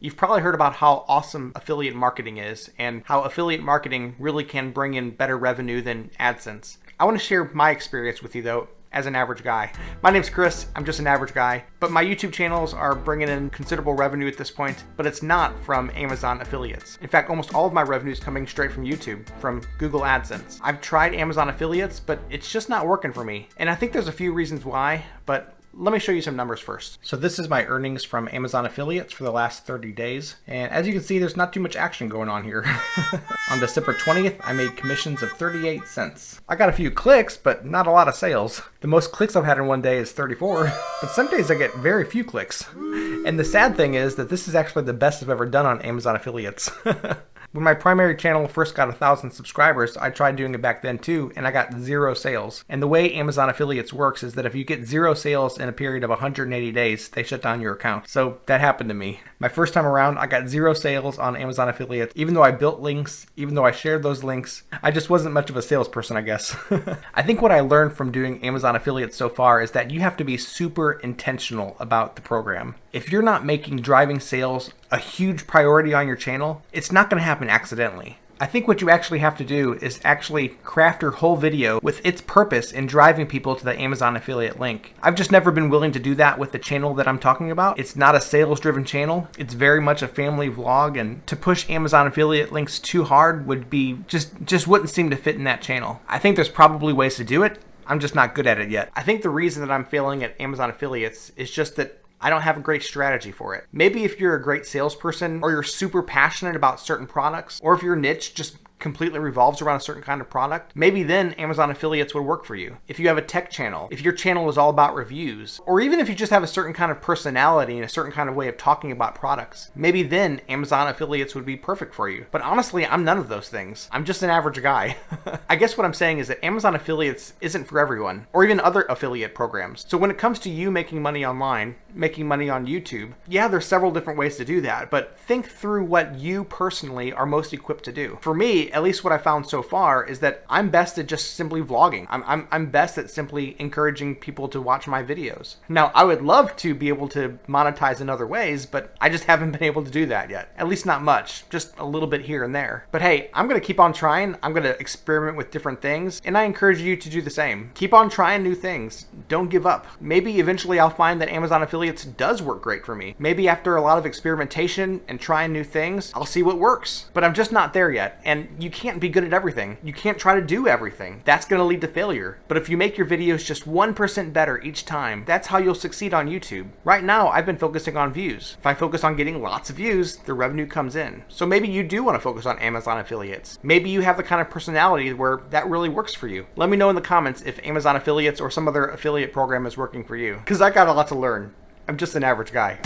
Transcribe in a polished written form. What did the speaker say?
You've probably heard about how awesome affiliate marketing is and how affiliate marketing really can bring in better revenue than AdSense. I want to share my experience with you though, as an average guy. My name's Chris, I'm just an average guy, but my YouTube channels are bringing in considerable revenue at this point, but it's not from Amazon affiliates. In fact, almost all of my revenue is coming straight from YouTube, from Google AdSense. I've tried Amazon affiliates, but it's just not working for me. And I think there's a few reasons why, but let me show you some numbers first. So this is my earnings from Amazon affiliates for the last 30 days. And as you can see, there's not too much action going on here. On December 20th, I made commissions of 38 cents. I got a few clicks, but not a lot of sales. The most clicks I've had in one day is 34, but some days I get very few clicks. And the sad thing is that this is actually the best I've ever done on Amazon affiliates. When my primary channel first got 1,000 subscribers, I tried doing it back then too, and I got 0 sales. And the way Amazon affiliates works is that if you get 0 sales in a period of 180 days, they shut down your account. So that happened to me. My first time around, I got 0 sales on Amazon affiliates, even though I built links, even though I shared those links. I just wasn't much of a salesperson, I guess. I think what I learned from doing Amazon affiliates so far is that you have to be super intentional about the program. If you're not making driving sales a huge priority on your channel, it's not going to happen accidentally. I think what you actually have to do is actually craft your whole video with its purpose in driving people to the Amazon affiliate link. I've just never been willing to do that with the channel that I'm talking about. It's not a sales-driven channel. It's very much a family vlog, and to push Amazon affiliate links too hard would be just wouldn't seem to fit in that channel. I think there's probably ways to do it. I'm just not good at it yet. I think the reason that I'm failing at Amazon affiliates is just that I don't have a great strategy for it. Maybe if you're a great salesperson, or you're super passionate about certain products, or if your niche just completely revolves around a certain kind of product, maybe then Amazon affiliates would work for you. If you have a tech channel, if your channel is all about reviews, or even if you just have a certain kind of personality and a certain kind of way of talking about products, maybe then Amazon affiliates would be perfect for you. But honestly, I'm none of those things. I'm just an average guy. I guess what I'm saying is that Amazon affiliates isn't for everyone, or even other affiliate programs. So when it comes to you making money online, making money on YouTube, yeah, there's several different ways to do that, but think through what you personally are most equipped to do. For me, at least what I found so far is that I'm best at just simply vlogging. I'm best at simply encouraging people to watch my videos. Now, I would love to be able to monetize in other ways, but I just haven't been able to do that yet. At least not much, just a little bit here and there. But hey, I'm gonna keep on trying. I'm gonna experiment with different things, and I encourage you to do the same. Keep on trying new things. Don't give up. Maybe eventually I'll find that Amazon affiliates does work great for me. Maybe after a lot of experimentation and trying new things, I'll see what works. But I'm just not there yet, and you can't be good at everything. You can't try to do everything. That's going to lead to failure. But if you make your videos just 1% better each time, that's how you'll succeed on YouTube. Right now, I've been focusing on views. If I focus on getting lots of views, the revenue comes in. So maybe you do want to focus on Amazon affiliates. Maybe you have the kind of personality where that really works for you. Let me know in the comments if Amazon affiliates or some other affiliate program is working for you, because I got a lot to learn. I'm just an average guy.